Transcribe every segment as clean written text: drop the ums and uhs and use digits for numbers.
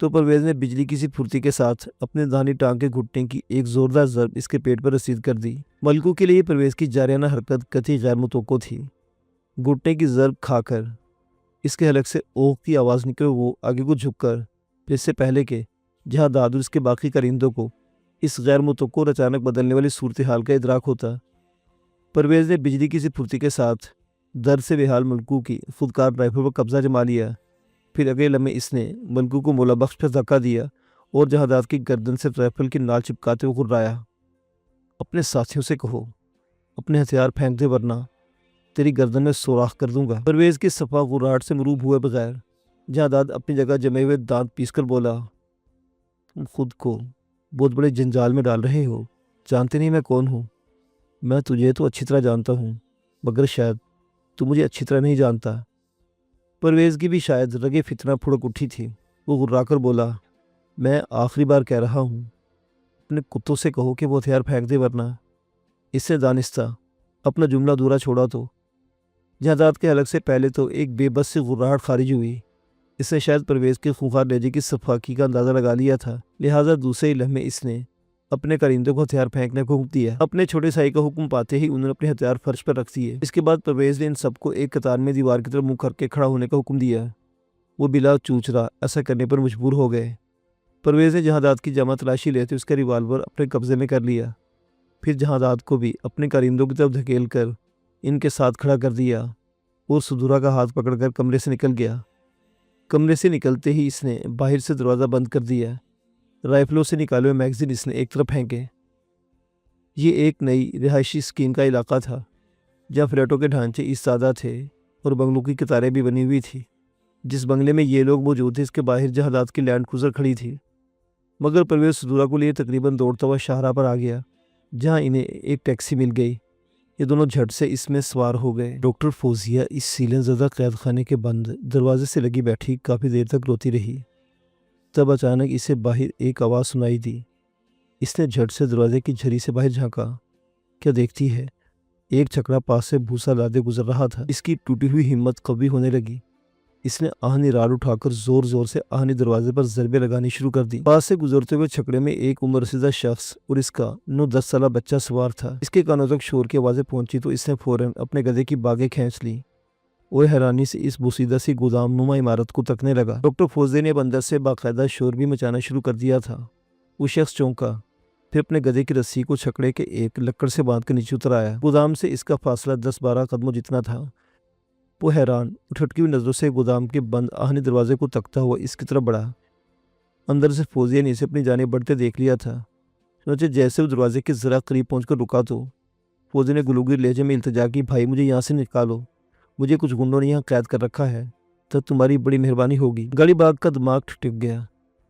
تو پرویز نے بجلی کی سی پھرتی کے ساتھ اپنے داہنی ٹانگ کے گھٹنے کی ایک زوردار ضرب اس کے پیٹ پر رسید کر دی۔ ملکو کے لیے پرویز کی جارحانہ حرکت قطعی غیر متوقع تھی۔ گھٹنے کی ضرب کھا کر اس کے حلق سے اوق کی آواز نکل وہ آگے کو جھک کر پھر سے پہلے کے جہاں داد اور اس کے باقی کرندوں کو اس غیر متوقع اور اچانک بدلنے والی صورتحال کا ادراک ہوتا، پرویز نے بجلی کی سی پھرتی کے ساتھ درد سے بےحال ملکو کی خودکار رائفل پر قبضہ جما لیا۔ پھر اگلے لمحے اس نے ملکو کو مولا بخش پر دھکا دیا اور جہاں داد کی گردن سے رائفل کی نال چپکاتے ہوئے غرایا، اپنے ساتھیوں سے کہو اپنے ہتھیار پھینک دے ورنہ تیری گردن میں سوراخ کر دوں گا۔ پرویز کی صفا غراہٹ سے مروب ہوئے بغیر جہاں داد اپنی جگہ جمے ہوئے دانت پیس کر بولا، تم خود کو بہت بڑے جنجال میں ڈال رہے ہو، جانتے نہیں میں کون ہوں؟ میں تجھے تو اچھی طرح جانتا ہوں مگر شاید تو مجھے اچھی طرح نہیں جانتا۔ پرویز کی بھی شاید رگے فتنہ پھڑک اٹھی تھی۔ وہ غرا کر بولا، میں آخری بار کہہ رہا ہوں اپنے کتوں سے کہو کہ وہ ہتھیار پھینک دے ورنہ۔ اس سے دانستہ اپنا جملہ ادھورا چھوڑا تو جہاں داد کے حلق سے پہلے تو ایک بے بس سی غراہٹ خارج ہوئی۔ اس نے شاید پرویز کے خونخوار لہجے کی صفاکی کا اندازہ لگا لیا تھا، لہٰذا دوسرے ہی لمحے اس نے اپنے کرندوں کو ہتھیار پھینکنے کو حکم دیا۔ اپنے چھوٹے سائی کا حکم پاتے ہی انہوں نے اپنے ہتھیار فرش پر رکھ دیے۔ اس کے بعد پرویز نے ان سب کو ایک قطار میں دیوار کی طرف منہ کر کے کھڑا ہونے کا حکم دیا۔ وہ بلا چوچرا ایسا کرنے پر مجبور ہو گئے۔ پرویز نے جہاں داد کی جامع تلاشی لیتے اس کا ریوالور اپنے قبضے میں کر لیا، پھر جہاں داد کو بھی اپنے کرندوں کی طرف دھکیل کر ان کے ساتھ کھڑا کر دیا اور سدھورا کا ہاتھ پکڑ کر کمرے سے نکل گیا۔ کمرے سے نکلتے ہی اس نے باہر سے دروازہ بند کر دیا۔ رائفلوں سے نکالے ہوئے میگزین اس نے ایک طرف پھینکے۔ یہ ایک نئی رہائشی اسکیم کا علاقہ تھا جہاں فلیٹوں کے ڈھانچے ایستادہ تھے اور بنگلوں کی قطاریں بھی بنی ہوئی تھی۔ جس بنگلے میں یہ لوگ موجود تھے اس کے باہر جہاں داد کی لینڈ کروزر کھڑی تھی، مگر پرویز سدھورا کو لیے تقریباً دوڑتا ہوا شاہراہ پر آ گیا جہاں انہیں ایک ٹیکسی مل گئی۔ یہ دونوں جھٹ سے اس میں سوار ہو گئے۔ ڈاکٹر فوزیہ اس سیلن زدہ قید خانے کے بند دروازے سے لگی بیٹھی کافی دیر تک روتی رہی۔ تب اچانک اسے باہر ایک آواز سنائی دی۔ اس نے جھٹ سے دروازے کی جھری سے باہر جھانکا۔ کیا دیکھتی ہے؟ ایک چھکڑا پاس سے بھوسا لادے گزر رہا تھا۔ اس کی ٹوٹی ہوئی ہمت قوی ہونے لگی۔ اس نے آہنی رال اٹھا کر زور زور سے آہنی دروازے پر ضربیں لگانی شروع کر دی۔ پاس سے گزرتے ہوئے چھکڑے میں ایک عمر رسیدہ شخص اور اس کا 9-10 سالہ بچہ سوار تھا۔ اس کے کانوں تک شور کی آوازیں پہنچی تو اس نے فوراً اپنے گدھے کی باگیں کھینچ لی اور حیرانی سے اس بوسیدہ سی گودام نما عمارت کو تکنے لگا۔ ڈاکٹر فوزے نے اندر سے باقاعدہ شور بھی مچانا شروع کر دیا تھا۔ وہ شخص چونکا، پھر اپنے گدھے کی رسی کو چھکڑے کے ایک لکڑ سے باندھ کر نیچے اتر آیا۔ گودام سے اس کا فاصلہ 10-12 قدموں جتنا تھا۔ وہ حیران اٹھٹکی ہوئی نظروں سے گودام کے بند آہنی دروازے کو تکتا ہوا اس کی طرف بڑھا۔ اندر سے فوزیہ نے اسے اپنی جانب بڑھتے دیکھ لیا تھا، چنانچہ جیسے وہ دروازے کے ذرا قریب پہنچ کر رکا تو فوزیہ نے گلوگیر لہجے میں التجا کی، بھائی مجھے یہاں سے نکالو، مجھے کچھ گنڈوں نے یہاں قید کر رکھا ہے، تو تمہاری بڑی مہربانی ہوگی۔ گاڑی باغ کا دماغ ٹھٹک گیا۔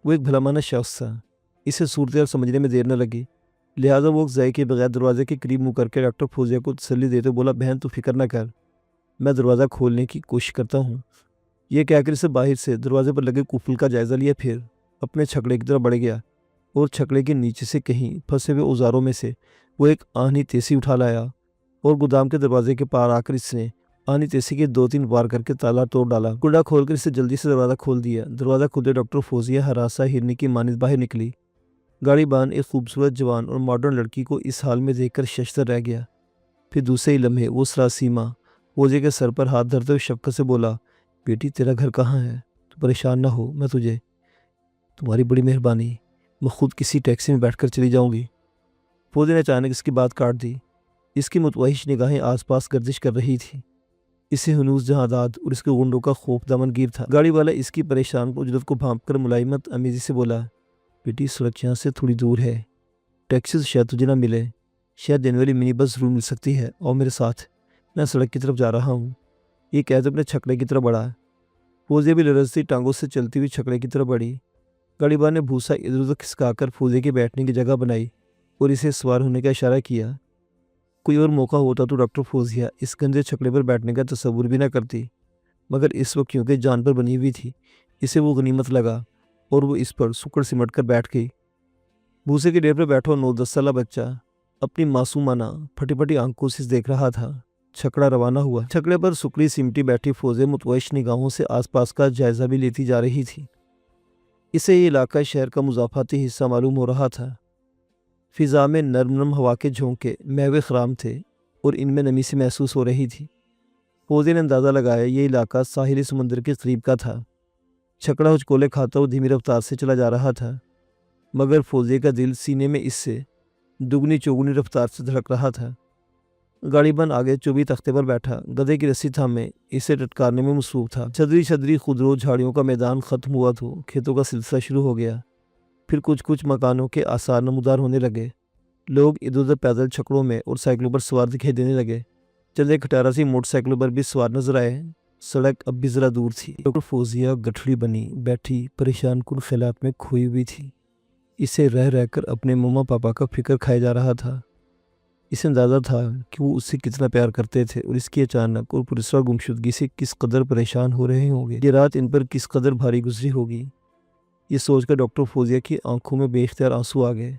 وہ ایک بھلا مانا شخص تھا، اسے صورتحال سمجھنے میں دیر نہ لگی، لہٰذا وہ ضائع کے بغیر دروازے کے قریب منہ کر کے ڈاکٹر فوزیہ کو تسلی دیتے بولا، بہن تو فکر نہ کر، میں دروازہ کھولنے کی کوشش کرتا ہوں۔ یہ کہہ کر اسے باہر سے دروازے پر لگے قفل کا جائزہ لیا، پھر اپنے چھکڑے کی طرف بڑھ گیا اور چھکڑے کے نیچے سے کہیں پھنسے ہوئے اوزاروں میں سے وہ ایک آہنی تیسی اٹھا لایا اور گودام کے دروازے کے پار آ کر اس نے آہنی تیسی کے 2-3 وار کر کے تالا توڑ ڈالا۔ کنڈا کھول کر اسے جلدی سے دروازہ کھول دیا۔ دروازہ کھلتے ڈاکٹر فوزیہ ہراسہ ہرنی کی مانند باہر نکلی۔ گاڑی بان ایک خوبصورت جوان اور ماڈرن لڑکی کو اس حال میں دیکھ کر ششدر رہ گیا۔ پھر دوسرے ہی لمحے وہ سراسیمہ فوزیہ کے سر پر ہاتھ دھرتے ہوئے شفقت سے بولا، بیٹی تیرا گھر کہاں ہے؟ تو پریشان نہ ہو، میں تجھے، تمہاری بڑی مہربانی، میں خود کسی ٹیکسی میں بیٹھ کر چلی جاؤں گی۔ فوزیہ نے اچانک اس کی بات کاٹ دی۔ اس کی متوحش نگاہیں آس پاس گردش کر رہی تھی۔ اسے ہنوز جہاں داد اور اس کے غنڈوں کا خوف دامن گیر تھا۔ گاڑی والا اس کی پریشان اجلت کو بھانپ کر ملائمت امیزی سے بولا، بیٹی سڑک یہاں سے تھوڑی دور ہے، ٹیکسی سے شاید تجھے نہ ملے، شاید دینے والی منی بس ضرور مل سکتی ہے، اور میرے ساتھ، میں سڑک کی طرف جا رہا ہوں۔ یہ کہتے اپنے چھکڑے کی طرف بڑھا۔ فوزیہ بھی لرزتی ٹانگوں سے چلتی ہوئی چھکڑے کی طرف بڑھی۔ گاڑی بان نے بھوسا ادھر ادھر کھسکا کر فوزیہ کے بیٹھنے کی جگہ بنائی اور اسے سوار ہونے کا اشارہ کیا۔ کوئی اور موقع ہوتا تو ڈاکٹر فوزیہ اس گندے چھکڑے پر بیٹھنے کا تصور بھی نہ کرتی، مگر اس وقت کیونکہ جان پر بنی ہوئی تھی، اسے وہ غنیمت لگا اور وہ اس پر سکڑ سمٹ کر بیٹھ گئی۔ بھوسے کے ڈیر پر بیٹھا 9-10 سالہ بچہ اپنی معصومانہ پھٹی پھٹی آنکھوں سے دیکھ رہا تھا۔ چھکڑا روانہ ہوا۔ چھکڑے پر سکڑی سمٹی بیٹھی فوزیہ متوحش نگاہوں سے آس پاس کا جائزہ بھی لیتی جا رہی تھی۔ اسے یہ علاقہ شہر کا مضافاتی حصہ معلوم ہو رہا تھا۔ فضا میں نرم نرم ہوا کے جھونکے میوے خرام تھے اور ان میں نمی سی محسوس ہو رہی تھی۔ فوزی نے اندازہ لگایا یہ علاقہ ساحلی سمندر کے قریب کا تھا۔ چھکڑا اچکولے کھاتا وہ دھیمی رفتار سے چلا جا رہا تھا، مگر فوزی کا دل سینے میں اس سے دگنی چوگنی رفتار سے دھڑک رہا تھا۔ گاڑی بن آگے چوبی تختے پر بیٹھا گدھے کی رسی تھامے اسے ٹٹکارنے میں مصروف تھا۔ چدری چدری خضرو جھاڑیوں کا میدان ختم ہوا تو کھیتوں کا سلسلہ شروع ہو گیا۔ پھر کچھ مکانوں کے آثار نمودار ہونے لگے۔ لوگ ادھر ادھر پیدل چھکڑوں میں اور سائیکلوں پر سوار دکھائی دینے لگے۔ چند ایک کھٹارا سی موٹر سائیکلوں پر بھی سوار نظر آئے۔ سڑک اب بھی ذرا دور تھی۔ ڈاکٹر فوزیہ گٹھڑی بنی بیٹھی پریشان کن خیالات میں کھوئی ہوئی تھی۔ اسے رہ رہ کر اپنے مما پاپا کا فکر کھایا جا رہا تھا۔ اسے اندازہ تھا کہ وہ اس سے کتنا پیار کرتے تھے اور اس کی اچانک اور پرسرار گمشدگی سے کس قدر پریشان ہو رہے ہوں گے۔ یہ رات ان پر کس قدر بھاری گزری ہوگی۔ یہ سوچ کر ڈاکٹر فوزیہ کی آنکھوں میں بے اختیار آنسو آ گئے۔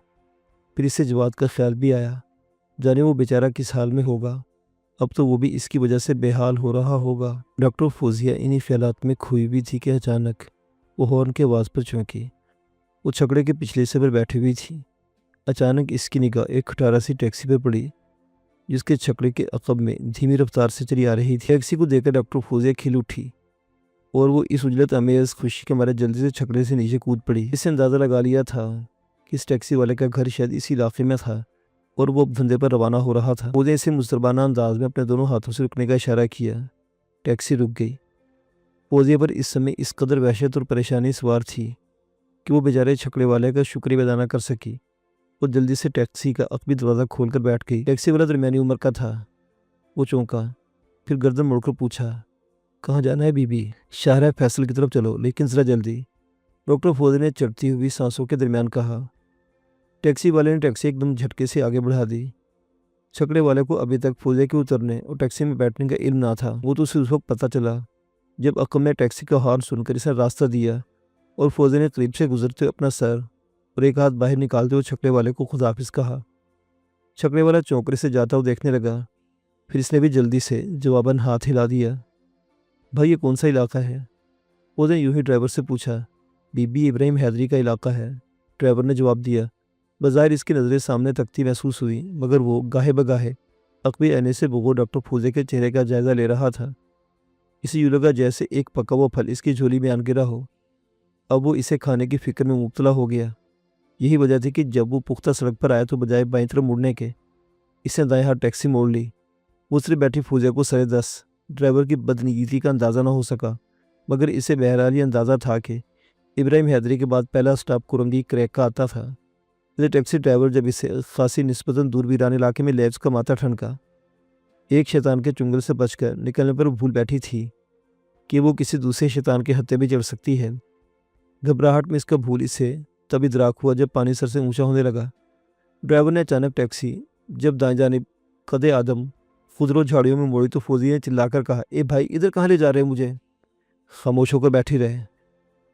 پھر اسے جواد کا خیال بھی آیا، جانے وہ بیچارہ کس حال میں ہوگا۔ اب تو وہ بھی اس کی وجہ سے بے حال ہو رہا ہوگا۔ ڈاکٹر فوزیہ انہی خیالات میں کھوئی ہوئی تھی کہ اچانک وہ ہارن کی آواز پر چونکی۔ وہ چھکڑے کے پچھلے حصے پر بیٹھی ہوئی تھی۔ اچانک اس کی نگاہ ایک کھٹارا سی ٹیکسی پر پڑی جس کے چھکڑے کے عقب میں دھیمی رفتار سے چلی آ رہی تھی۔ ٹیکسی کو دیکھ کر ڈاکٹر فوزیہ کھل اٹھی اور وہ اس عجلت امیز خوشی کے مارے جلدی سے چھکڑے سے نیچے کود پڑی۔ اس سے اندازہ لگا لیا تھا کہ اس ٹیکسی والے کا گھر شاید اسی علاقے میں تھا اور وہ اب دھندے پر روانہ ہو رہا تھا۔ فوزیہ اسے مضطربانہ انداز میں اپنے دونوں ہاتھوں سے رکنے کا اشارہ کیا۔ ٹیکسی رک گئی۔ فوزیہ پر اس سمے اس قدر وحشت اور پریشانی سوار تھی کہ وہ بیچارے چھکڑے والے کا شکریہ ادا نہ کر سکی۔ وہ جلدی سے ٹیکسی کا عقبی دروازہ کھول کر بیٹھ گئی۔ ٹیکسی والا درمیانی عمر کا تھا۔ وہ چونکا، پھر گردن موڑ کر پوچھا، کہاں جانا ہے بی بی؟ شاہراہ فیصل کی طرف چلو، لیکن ذرا جلدی، ڈاکٹر فوزیہ نے چڑھتی ہوئی سانسوں کے درمیان کہا۔ ٹیکسی والے نے ٹیکسی ایک دم جھٹکے سے آگے بڑھا دی۔ چھکڑے والے کو ابھی تک فوزیہ کے اترنے اور ٹیکسی میں بیٹھنے کا علم نہ تھا۔ وہ تو اسے اس وقت پتہ چلا جب عقب میں ٹیکسی کا ہارن سن کر اسے راستہ دیا اور فوزیہ نے قریب سے گزرتے اپنا سر اور ایک ہاتھ باہر نکالتے ہوئے چھکڑے والے کو خداحافظ کہا۔ چھکڑے والا چونک کر اسے جاتا ہوا دیکھنے لگا، پھر اس نے بھی جلدی سے جواباً ہاتھ ہلا دیا۔ بھائی یہ کون سا علاقہ ہے؟ فوزیہ نے یوں ہی ڈرائیور سے پوچھا۔ بی بی ابراہیم حیدری کا علاقہ ہے، ڈرائیور نے جواب دیا۔ بظاہر اس کی نظریں سامنے تکتی محسوس ہوئی، مگر وہ گاہے بگاہے عقبی آئینے سے بغور ڈاکٹر فوزیہ کے چہرے کا جائزہ لے رہا تھا۔ اسے یوں لگا جیسے ایک پکا ہوا پھل اس کی جھولی میں آن گرا ہو۔ اب وہ اسے کھانے کی فکر میں مبتلا ہو گیا۔ یہی وجہ تھی کہ جب وہ پختہ سڑک پر آیا تو بجائے بائیں طرف مڑنے کے اس نے دائیں ہاتھ ٹیکسی موڑ لی۔ وہ صرف بیٹھی فوزیہ کو سرے دس ڈرائیور کی بدنیتی کا اندازہ نہ ہو سکا، مگر اسے بہرحال یہ اندازہ تھا کہ ابراہیم حیدری کے بعد پہلا سٹاپ کرنگی کریک کا آتا تھا۔ ٹیکسی ڈرائیور جب اسے خاصی نسبتاً دور ویران علاقے میں لے کا ماتا ٹھنکا، ایک شیطان کے چنگل سے بچ کر نکلنے پر بھول بیٹھی تھی کہ وہ کسی دوسرے شیطان کے ہتھے بھی چڑھ سکتی ہے۔ گھبراہٹ میں اس کا بھول اسے تب ادراک ہوا جب پانی سر سے اونچا ہونے لگا۔ ڈرائیور نے اچانک ٹیکسی جب دائیں جانب قد آدم خضرو جھاڑیوں میں موڑی تو فوزیہ نے چلا کر کہا، اے بھائی ادھر کہاں لے جا رہے مجھے؟ خاموش ہو کر بیٹھی رہے،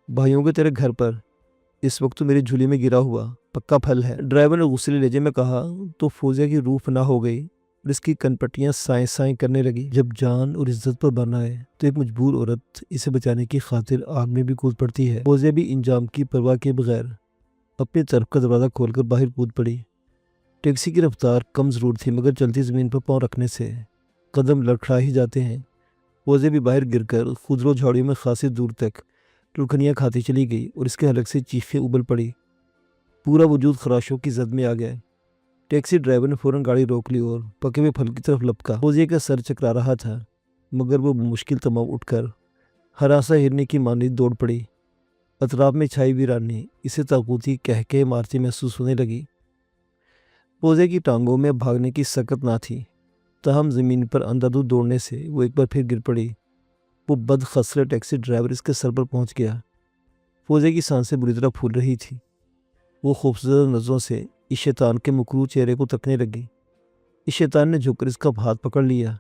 بھائیوں کے تیرے گھر پر اس وقت تو میری جھولی میں گرا ہوا پکا پھل ہے، ڈرائیور نے غصے لہجے میں کہا تو فوزیہ کی روح فنا ہو گئی اور اس کی کنپٹیاں سائیں سائیں کرنے لگی۔ جب جان اور عزت پر بنا ہے تو ایک مجبور عورت اسے بچانے کی خاطر آگ میں بھی کود پڑتی ہے۔ فوزیہ بھی انجام کی پرواہ کے بغیر اپنی طرف کا دروازہ کھول کر باہر کود پڑی۔ ٹیکسی کی رفتار کم ضرور تھی، مگر چلتی زمین پر پاؤں رکھنے سے قدم لڑکھڑا ہی جاتے ہیں۔ فوزیہ بھی باہر گر کر خضرو جھاڑیوں میں خاصی دور تک لڑکھنیاں کھاتی چلی گئی اور اس کے حلق سے چیخیں ابل پڑی۔ پورا وجود خراشوں کی زد میں آ گیا۔ ٹیکسی ڈرائیور نے فوراً گاڑی روک لی اور پکے ہوئے پھل کی طرف لپکا۔ فوزیہ کا سر چکرا رہا تھا، مگر وہ مشکل تمام اٹھ کر ہراساں ہرنی کی مانند دوڑ پڑی۔ اطراف میں چھائی ویرانی اسے تاغوتی کہکہے مارتی محسوس ہونے لگی۔ فوزیہ کی ٹانگوں میں بھاگنے کی سکت نہ تھی، تاہم زمین پر اندھادھند دوڑنے سے وہ ایک بار پھر گر پڑی۔ وہ بد خصلت ٹیکسی ڈرائیور اس کے سر پر پہنچ گیا۔ فوزیہ کی سانسیں بری طرح پھول رہی تھی۔ وہ خوفزدہ نظروں سے اس شیطان کے مکروہ چہرے کو تکنے لگی۔ اس شیطان نے جھک کر اس کا ہاتھ پکڑ لیا۔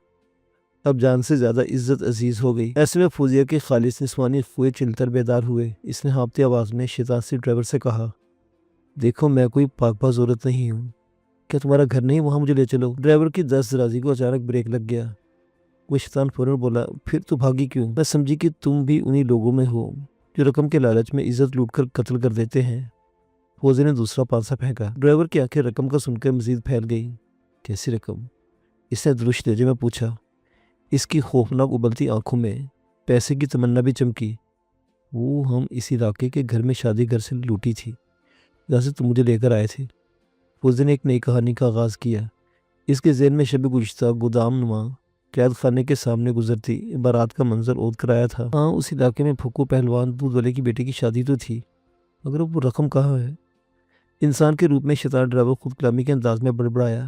اب جان سے زیادہ عزت عزیز ہو گئی۔ ایسے میں فوزیہ کے خالص نسوانی خوئے چلتر بیدار ہوئے۔ اس نے ہانپتی آواز میں شیطان سے ڈرائیور سے کہا، دیکھو میں کوئی پاک باز عورت نہیں ہوں، کیا تمہارا گھر نہیں وہاں مجھے لے چلو؟ ڈرائیور کی دست درازی کو اچانک بریک لگ گیا۔ وہ شیطان فوراً بولا، پھر تو بھاگی کیوں؟ میں سمجھی کہ تم بھی انہی لوگوں میں ہو جو رقم کے لالچ میں عزت لوٹ کر قتل کر دیتے ہیں۔ فوزی نے دوسرا پانسا پھینکا۔ ڈرائیور کی آنکھیں رقم کا سن کر مزید پھیل گئی۔ کیسی رقم؟ اس نے درشت لہجے میں پوچھا۔ اس کی خوفناک ابلتی آنکھوں میں پیسے کی تمنا بھی چمکی۔ وہ ہم اس علاقے کے گھر میں شادی گھر سے لوٹی تھی جہاں سے تم مجھے لے کر آئے تھے۔ فوزی نے ایک نئی کہانی کا آغاز کیا۔ اس کے ذہن میں شب گزشتہ گودام نما قید خانے کے سامنے گزرتی بارات کا منظر عود کرایا تھا۔ ہاں، اس علاقے میں پھکو پہلوان دودھ والے کی بیٹی کی شادی تو تھی، مگر وہ رقم کہاں ہے؟ انسان کے روپ میں شیطان ڈرائیور خود کلامی کے انداز میں بڑبڑایا۔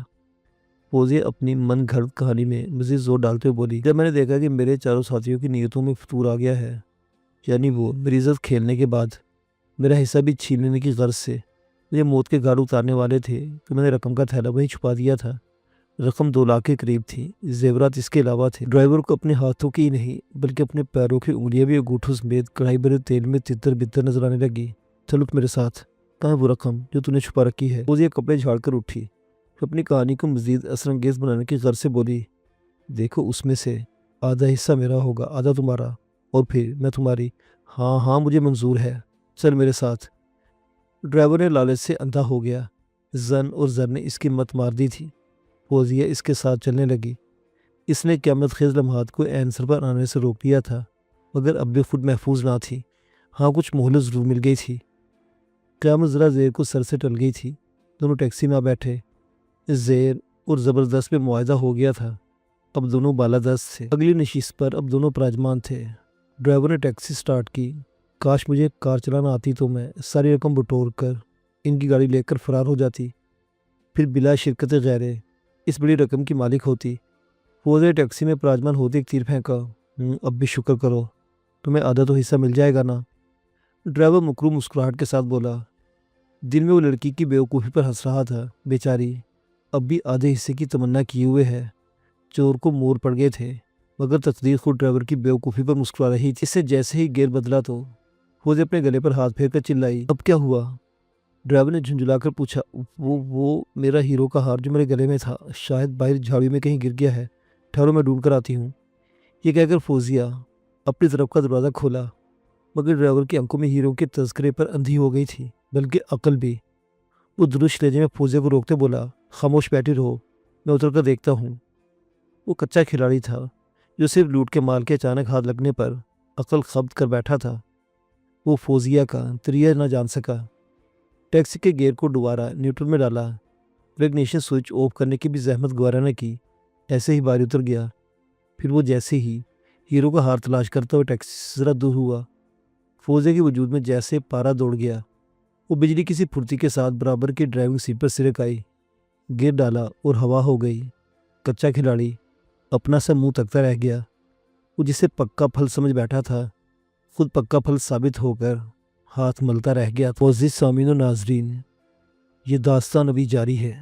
فوزی اپنی من گھڑت کہانی میں مزید زور ڈالتے ہوئے بولی، جب میں نے دیکھا کہ میرے چاروں ساتھیوں کی نیتوں میں فتور آ گیا ہے، یعنی وہ میری عزت کھیلنے کے بعد میرا حصہ بھی چھین لینے کی غرض سے مجھے موت کے گھاٹ اتارنے والے تھے، تو میں نے رقم کا تھیلا وہیں چھپا دیا تھا۔ رقم 2 لاکھ کے قریب تھی، زیورات اس کے علاوہ تھے۔ ڈرائیور کو اپنے ہاتھوں کی ہی نہیں بلکہ اپنے پیروں کی انگلیاں بھی انگوٹھوں سمیت کڑھائی بھرے تیل میں تتر بتر نظر آنے لگی۔ چلو میرے ساتھ، کہاں ہے وہ رقم جو تو نے چھپا رکھی ہے؟ فوزیہ کپڑے جھاڑ کر اٹھی، پھر اپنی کہانی کو مزید اثر انگیز بنانے کی غرض سے بولی، دیکھو اس میں سے آدھا حصہ میرا ہوگا، آدھا تمہارا، اور پھر میں تمہاری۔ ہاں ہاں، مجھے منظور ہے، چل میرے ساتھ۔ ڈرائیور نے لالچ سے اندھا ہو گیا۔ زن اور زر نے اس کی مت مار دی تھی۔ فوزیہ اس کے ساتھ چلنے لگی۔ اس نے قیامت خیز لمحات کو عین سر پر آنے سے روک دیا تھا، مگر اب بھی خود محفوظ نہ تھی۔ ہاں، کچھ مہلت ضرور مل گئی تھی۔ قیامت ذرا زیر کو سر سے ٹل گئی تھی۔ دونوں ٹیکسی میں آ بیٹھے۔ زیر اور زبردست میں معاہدہ ہو گیا تھا، اب دونوں بالادست تھے۔ اگلی نشست پر اب دونوں پراجمان تھے۔ ڈرائیور نے ٹیکسی سٹارٹ کی۔ کاش مجھے کار چلانا آتی تو میں ساری رقم بٹور کر ان کی گاڑی لے کر فرار ہو جاتی، پھر بلا شرکت غیرے اس بڑی رقم کی مالک ہوتی۔ فوزی نے ٹیکسی میں پراجمان ہوتے ایک تیر پھینکا۔ اب بھی شکر کرو، تمہیں آدھا تو حصہ مل جائے گا نا؟ ڈرائیور مکرو مسکراہٹ کے ساتھ بولا۔ دل میں وہ لڑکی کی بیوقوفی پر ہنس رہا تھا۔ بیچاری اب بھی آدھے حصے کی تمنا کیے ہوئے ہے۔ چور کو مور پڑ گئے تھے، مگر تقدیر خود ڈرائیور کی بیوقوفی پر مسکرا رہی تھی۔ اس سے جیسے ہی گیئر بدلا تو فوزی اپنے گلے پر ہاتھ پھیر کر چلائی، اب کیا ہوا؟ ڈرائیور نے جھنجھلا کر پوچھا۔ وہ میرا ہیرو کا ہار جو میرے گلے میں تھا، شاید باہر جھاڑیوں میں کہیں گر گیا ہے، ٹھہرو میں ڈھونڈ کر آتی ہوں۔ یہ کہہ کر فوزیہ اپنی طرف کا دروازہ کھولا، مگر ڈرائیور کی آنکھوں میں ہیرو کے تذکرے پر اندھی ہو گئی تھی، بلکہ عقل بھی۔ وہ درست لہجے میں فوزیہ کو روکتے بولا، خاموش بیٹھی رہو، میں اتر کر دیکھتا ہوں۔ وہ کچا کھلاڑی تھا جو صرف لوٹ کے مال کے اچانک ہاتھ لگنے پر عقل قبض کر بیٹھا تھا۔ وہ فوزیہ کا طریقہ نہ جان سکا۔ ٹیکسی کے گیئر کو دوبارہ نیوٹرل میں ڈالا، اگنیشن سوئچ آف کرنے کی بھی زحمت گوارا نہ کی، ایسے ہی باہر اتر گیا۔ پھر وہ جیسے ہی ہیرو کا ہار تلاش کرتا ہوا ٹیکسی سے ذرا دور ہوا، فوزیہ کے وجود میں جیسے پارا دوڑ گیا۔ وہ بجلی کسی پھرتی کے ساتھ برابر کی ڈرائیونگ سیٹ پر سرک آئی، گیئر ڈالا اور ہوا ہو گئی۔ کچا کھلاڑی اپنا سا منہ تکتا رہ گیا۔ وہ جسے پکا پھل سمجھ بیٹھا تھا، خود پکا پھل ثابت ہو کر ہاتھ ملتا رہ گیا۔ معزز سامعین و ناظرین، یہ داستان ابھی جاری ہے۔